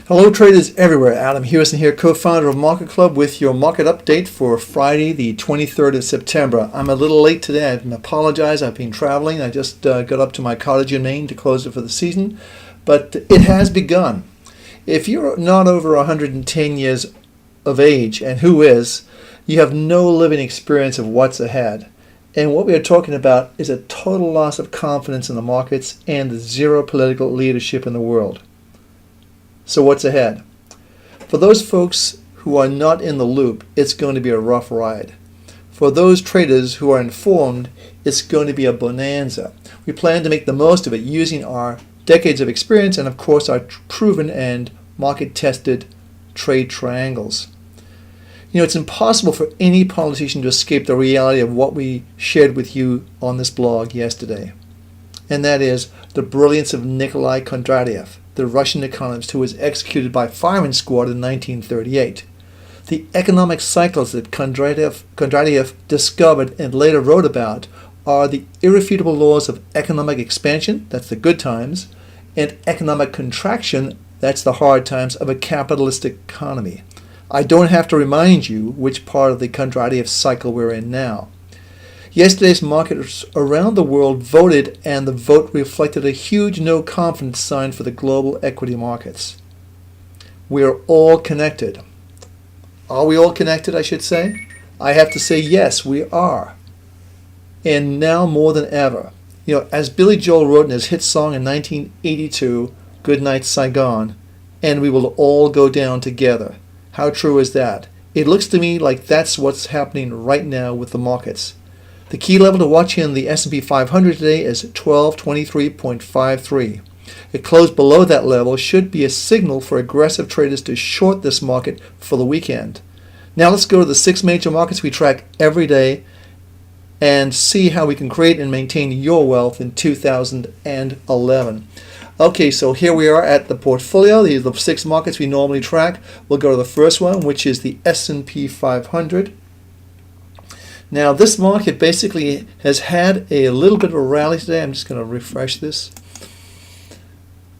Hello traders everywhere, Adam Hewison here, co-founder of MarketClub with your market update for Friday the 23rd of September. I'm a little late today, I apologize, I've been traveling. I just got up to my cottage in Maine to close it for the season, but it has begun. If you're not over 110 years of age, and who is, you have no living experience of what's ahead. And what we are talking about is a total loss of confidence in the markets and the zero political leadership in the world. So what's ahead? For those folks who are not in the loop, it's going to be a rough ride. For those traders who are informed, it's going to be a bonanza. We plan to make the most of it using our decades of experience and of course our proven and market-tested trade triangles. You know, it's impossible for any politician to escape the reality of what we shared with you on this blog yesterday. And that is the brilliance of Nikolai Kondratieff, the Russian economist who was executed by firing squad in 1938. The economic cycles that Kondratieff discovered and later wrote about are the irrefutable laws of economic expansion, that's the good times, and economic contraction, that's the hard times of a capitalistic economy. I don't have to remind you which part of the Kondratieff cycle we're in now. Yesterday's markets around the world voted, and the vote reflected a huge no confidence sign for the global equity markets. We are all connected. Are we all connected, I should say? I have to say yes, we are. And now more than ever. You know, as Billy Joel wrote in his hit song in 1982, Good Night Saigon, and we will all go down together. How true is that? It looks to me like that's what's happening right now with the markets. The key level to watch in the S&P 500 today is 1223.53. It closed below that level should be a signal for aggressive traders to short this market for the weekend. Now let's go to the 6 major markets we track every day and see how we can create and maintain your wealth in 2011. Okay, so here we are at the portfolio. These are the 6 markets we normally track. We'll go to the first one, which is the S&P 500. Now this market basically has had a little bit of a rally today. I'm just going to refresh this.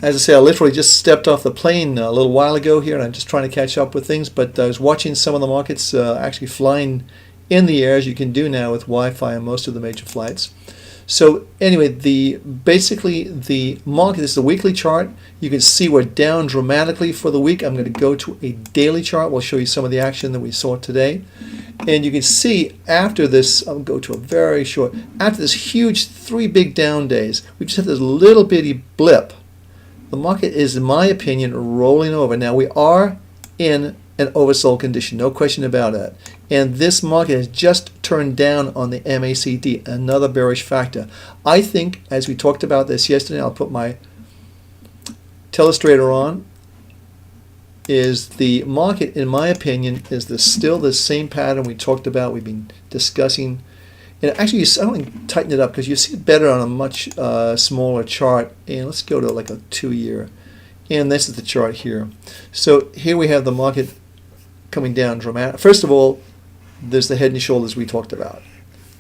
As I say, I literally just stepped off the plane a little while ago here, and I'm just trying to catch up with things, but I was watching some of the markets actually flying in the air, as you can do now with Wi-Fi on most of the major flights. So anyway, basically the market, this is a weekly chart. You can see we're down dramatically for the week. I'm going to go to a daily chart. We'll show you some of the action that we saw today. And you can see after this, I'll go to a very short, after this huge 3 big down days, we just had this little bitty blip. The market is, in my opinion, rolling over. Now we are in an oversold condition, no question about that. And this market has just turned down on the MACD, another bearish factor. I think, as we talked about this yesterday, I'll put my telestrator on, is the market, in my opinion, is still the same pattern we talked about, we've been discussing. And actually, I want to tighten it up because you see it better on a much smaller chart. And let's go to like a 2-year. And this is the chart here. So here we have the market coming down dramatically. First of all, there's the head and shoulders we talked about.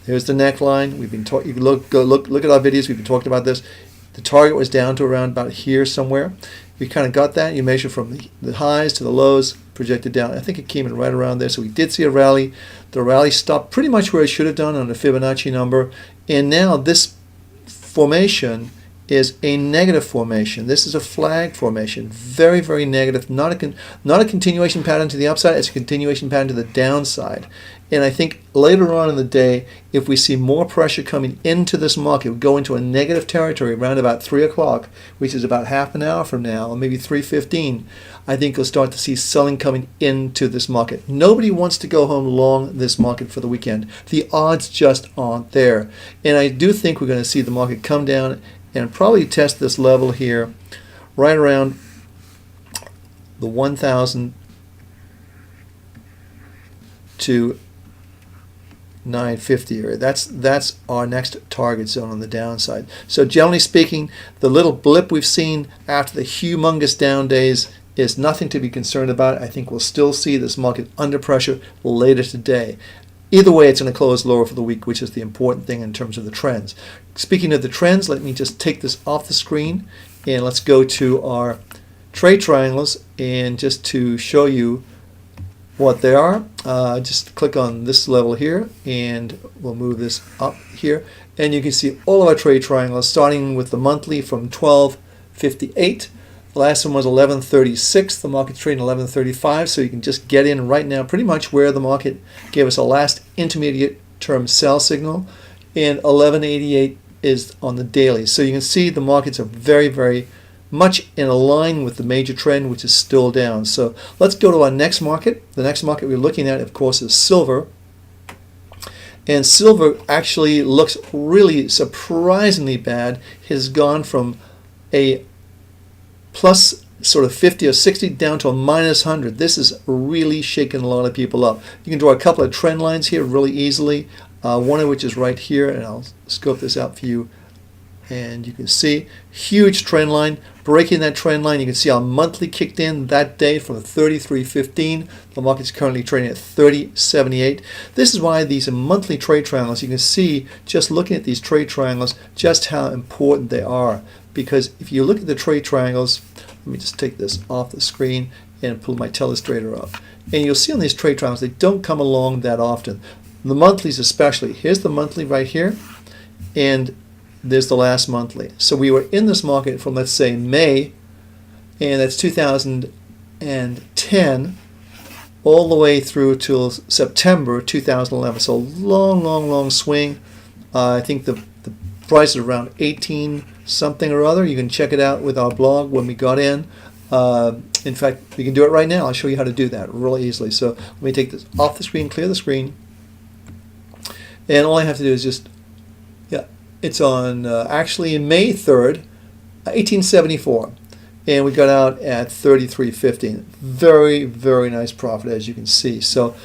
Here's the neckline. We've been you can look at our videos. We've been talking about this. The target was down to around about here somewhere. We kind of got that. You measure from the highs to the lows, projected down. I think it came in right around there. So we did see a rally. The rally stopped pretty much where it should have done on the Fibonacci number. And now this formation is a negative formation. This is a flag formation. Very, very negative. Not a continuation pattern to the upside. It's a continuation pattern to the downside. And I think later on in the day, if we see more pressure coming into this market, we go into a negative territory around about 3 o'clock, which is about half an hour from now, or maybe 3:15, I think you'll start to see selling coming into this market. Nobody wants to go home long this market for the weekend. The odds just aren't there. And I do think we're going to see the market come down and probably test this level here right around the 1,000 to 950 area. That's our next target zone on the downside. So generally speaking, the little blip we've seen after the humongous down days is nothing to be concerned about. I think we'll still see this market under pressure later today. Either way, it's going to close lower for the week, which is the important thing in terms of the trends. Speaking of the trends, let me just take this off the screen and let's go to our trade triangles, and just to show you what they are, just click on this level here, and we'll move this up here, and you can see all of our trade triangles, starting with the monthly from 12.58. The last one was 11.36. The market's trading 11.35, so you can just get in right now pretty much where the market gave us a last intermediate term sell signal, and 11.88 is on the daily. So you can see the markets are very, very much in line with the major trend, which is still down. So let's go to our next market. The next market we're looking at, of course, is silver. And silver actually looks really surprisingly bad. It has gone from a plus sort of 50 or 60 down to a minus 100. This is really shaking a lot of people up. You can draw a couple of trend lines here really easily, one of which is right here, and I'll scope this out for you. And you can see huge trend line. Breaking that trend line, you can see our monthly kicked in that day from 33.15. The market's currently trading at 30.78. This is why these monthly trade triangles, you can see just looking at these trade triangles just how important they are. Because if you look at the trade triangles, let me just take this off the screen and pull my telestrator up. And you'll see on these trade triangles, they don't come along that often. The monthlies especially. Here's the monthly right here, and there's the last monthly. So we were in this market from, let's say, May, and that's 2010, all the way through till September 2011. So long, long, long swing. I think the price is around 18 something or other. You can check it out with our blog when we got in. In fact, we can do it right now. I'll show you how to do that really easily. So let me take this off the screen, clear the screen, and all I have to do is just, it's on actually May 3rd, 1874, and we got out at 33.15. Very, very nice profit, as you can see. So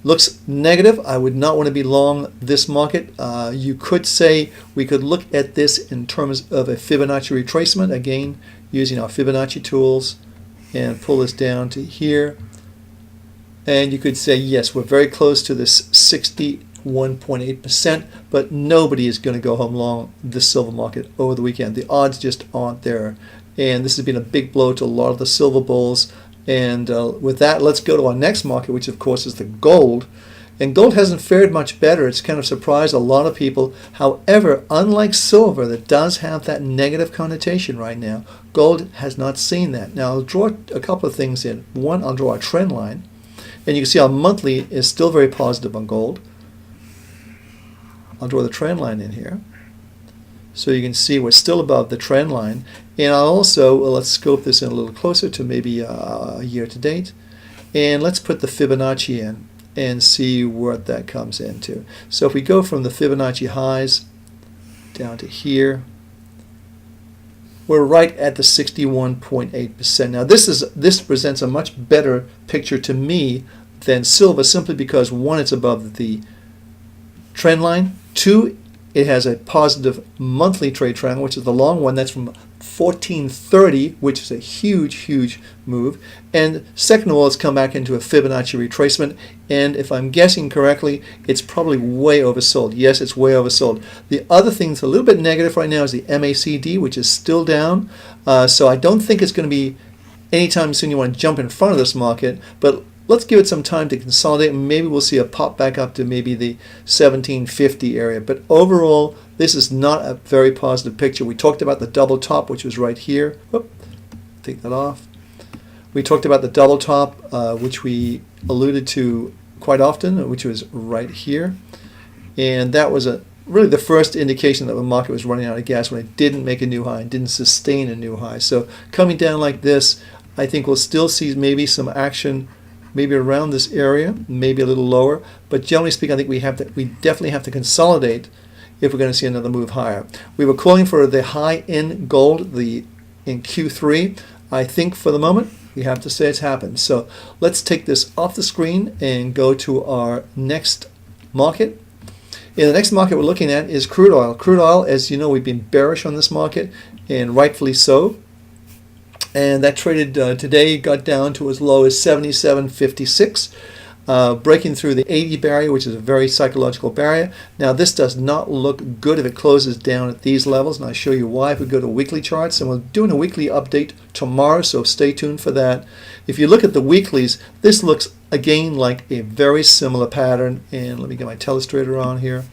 looks negative. I would not want to be long this market. You could say we could look at this in terms of a Fibonacci retracement, again using our Fibonacci tools, and pull this down to here. And you could say, yes, we're very close to this 61.8%, but nobody is going to go home long this silver market over the weekend. The odds just aren't there. And this has been a big blow to a lot of the silver bulls. And with that, let's go to our next market, which of course is the gold. And gold hasn't fared much better. It's kind of surprised a lot of people. However, unlike silver, that does have that negative connotation right now, gold has not seen that. Now, I'll draw a couple of things in. One, I'll draw a trend line. And you can see our monthly is still very positive on gold. I'll draw the trend line in here. So you can see we're still above the trend line. And I'll also, let's scope this in a little closer to maybe a year to date. And let's put the Fibonacci in and see what that comes into. So if we go from the Fibonacci highs down to here, we're right at the 61.8%. Now this presents a much better picture to me than silver, simply because one, it's above the trend line. Two, it has a positive monthly trade triangle, which is the long one. That's from 1430, which is a huge, huge move. And second of all, it's come back into a Fibonacci retracement. And if I'm guessing correctly, it's probably way oversold. Yes, it's way oversold. The other thing that's a little bit negative right now is the MACD, which is still down. So I don't think it's going to be anytime soon you want to jump in front of this market. But let's give it some time to consolidate, and maybe we'll see a pop back up to maybe the 1750 area. But overall, this is not a very positive picture. We talked about the double top, which was right here. Whoop, take that off. We talked about the double top, which we alluded to quite often, which was right here. And that was really the first indication that the market was running out of gas when it didn't make a new high and didn't sustain a new high. So coming down like this, I think we'll still see maybe some action maybe around this area, maybe a little lower. But generally speaking, I think we definitely have to consolidate if we're going to see another move higher. We were calling for the high in gold in Q3. I think for the moment, we have to say it's happened. So let's take this off the screen and go to our next market. And the next market we're looking at is crude oil. Crude oil, as you know, we've been bearish on this market, and rightfully so. And that traded today, got down to as low as 77.56. breaking through the 80 barrier, which is a very psychological barrier. Now this does not look good if it closes down at these levels, and I'll show you why if we go to weekly charts. And we're doing a weekly update tomorrow, so stay tuned for that. If you look at the weeklies, this looks again like a very similar pattern, and let me get my telestrator on here.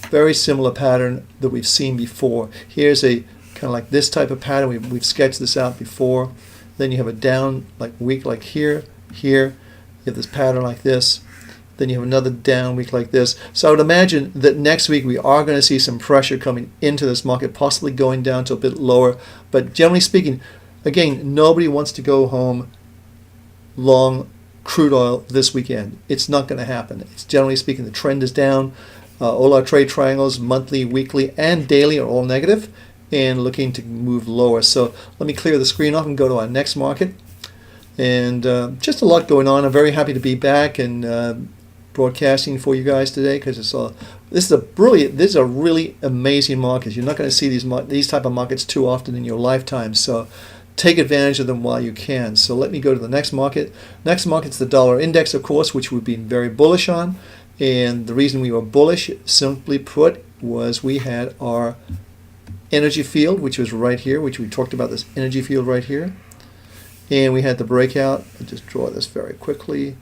Very similar pattern that we've seen before. Here's a kind of like this type of pattern. We've sketched this out before. Then you have a down like week like here. You have this pattern like this. Then you have another down week like this. So I would imagine that next week we are going to see some pressure coming into this market, possibly going down to a bit lower. But generally speaking, again, nobody wants to go home long crude oil this weekend. It's not going to happen. It's generally speaking, the trend is down. All our trade triangles, monthly, weekly, and daily are all negative and looking to move lower. So let me clear the screen off and go to our next market. And just a lot going on. I'm very happy to be back and broadcasting for you guys today, because this is a really amazing market. You're not going to see these type of markets too often in your lifetime. So take advantage of them while you can. So let me go to the next market. Next market's the dollar index, of course, which we've been very bullish on. And the reason we were bullish, simply put, was we had our energy field, which was right here, which we talked about, this energy field right here. And we had the breakout. I'll just draw this very quickly,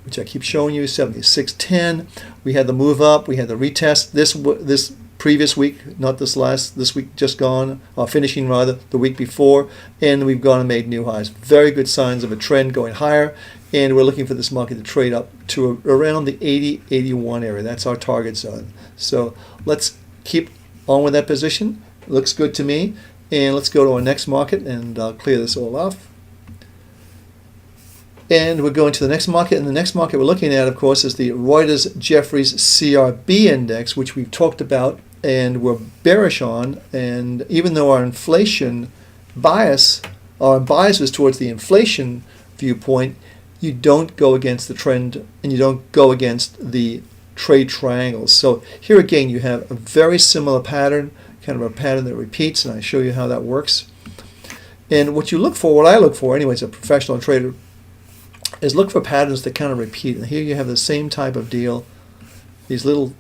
which I keep showing you, 76.10. We had the move up. We had the retest this previous week, not this week just gone, finishing rather, the week before. And we've gone and made new highs. Very good signs of a trend going higher. And we're looking for this market to trade up to around the 80-81 area. That's our target zone. So let's keep on with that position. Looks good to me. And let's go to our next market, and I'll clear this all off. And we're going to the next market. And the next market we're looking at, of course, is the Reuters Jeffries CRB index, which we've talked about and we're bearish on. And even though our inflation bias, our bias is towards the inflation viewpoint, you don't go against the trend and you don't go against the trade triangles. So here again, you have a very similar pattern, kind of a pattern that repeats, and I show you how that works. And what you look for, what I look for anyway as a professional trader, is look for patterns that kind of repeat. And here you have the same type of deal, these little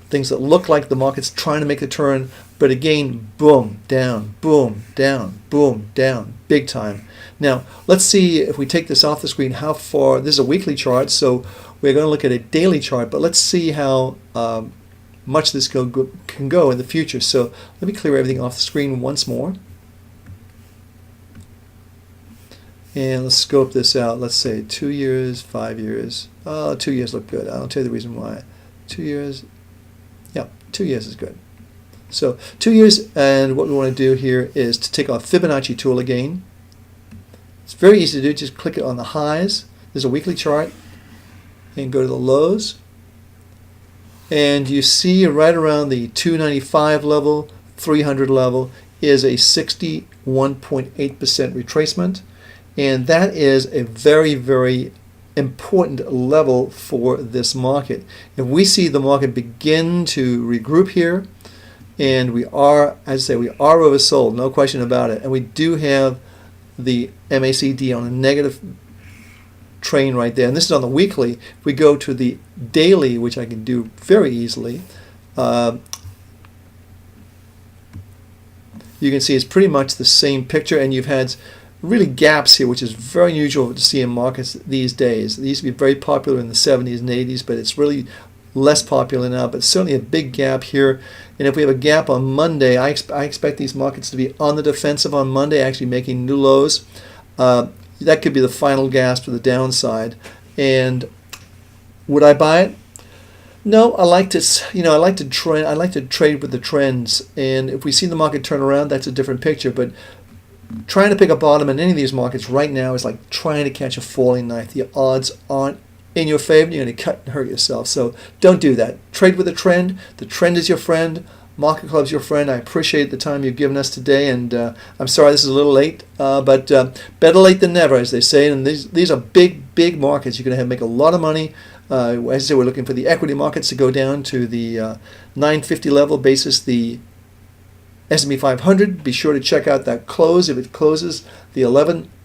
things that look like the market's trying to make a turn, but again, boom, down, boom, down, boom, down, big time. Now, let's see if we take this off the screen, how far. This is a weekly chart, so we're going to look at a daily chart, but let's see how much this can go in the future. So let me clear everything off the screen once more. And let's scope this out. Let's say 2 years, 5 years. 2 years look good. I'll tell you the reason why. 2 years. Yeah, 2 years is good. So 2 years, and what we want to do here is to take our Fibonacci tool again. It's very easy to do. Just click it on the highs. There's a weekly chart. And go to the lows. And you see right around the 295 level, 300 level is a 61.8% retracement. And that is a very, very important level for this market. If we see the market begin to regroup here, and we are, as I say, we are oversold, no question about it, and we do have the MACD on a negative train right there, and this is on the weekly. If we go to the daily, which I can do very easily, you can see it's pretty much the same picture, and you've had really gaps here, which is very unusual to see in markets these days. They used to be very popular in the 70s and 80s, but it's really less popular now, but certainly a big gap here. And if we have a gap on Monday, I expect these markets to be on the defensive on Monday, actually making new lows. That could be the final gasp to the downside. And would I buy it? No, I like to trade with the trends. And if we see the market turn around, that's a different picture. But trying to pick a bottom in any of these markets right now is like trying to catch a falling knife. The odds aren't in your favor. You're going to cut and hurt yourself. So don't do that. Trade with the trend. The trend is your friend. MarketClub's your friend. I appreciate the time you've given us today, and I'm sorry this is a little late, but better late than never, as they say. And these are big markets. You're going to make a lot of money. As I say, we're looking for the equity markets to go down to the 950 level basis. The S&P 500, be sure to check out that close. If it closes the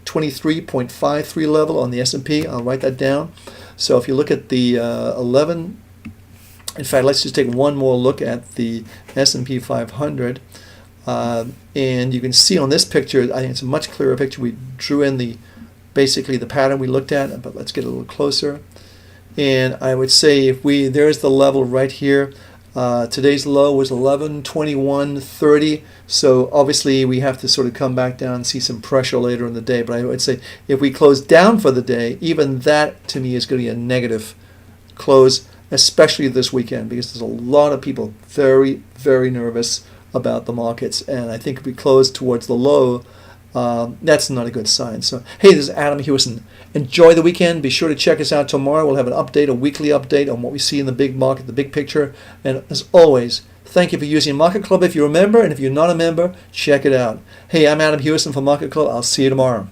23.53 level on the S&P. I'll write that down. So if you look at the 11, in fact, let's just take one more look at the S&P 500. And you can see on this picture, I think it's a much clearer picture. We drew in basically the pattern we looked at, but let's get a little closer. And I would say there's the level right here. Today's low was 1121.30, so obviously we have to sort of come back down and see some pressure later in the day. But I would say if we close down for the day, even that to me is going to be a negative close, especially this weekend, because there's a lot of people very, very nervous about the markets. And I think if we close towards the low, that's not a good sign. So, hey, this is Adam Hewison. Enjoy the weekend. Be sure to check us out tomorrow. We'll have an update, a weekly update on what we see in the big market, the big picture. And as always, thank you for using Market Club if you're a member. And if you're not a member, check it out. Hey, I'm Adam Hewison from Market Club. I'll see you tomorrow.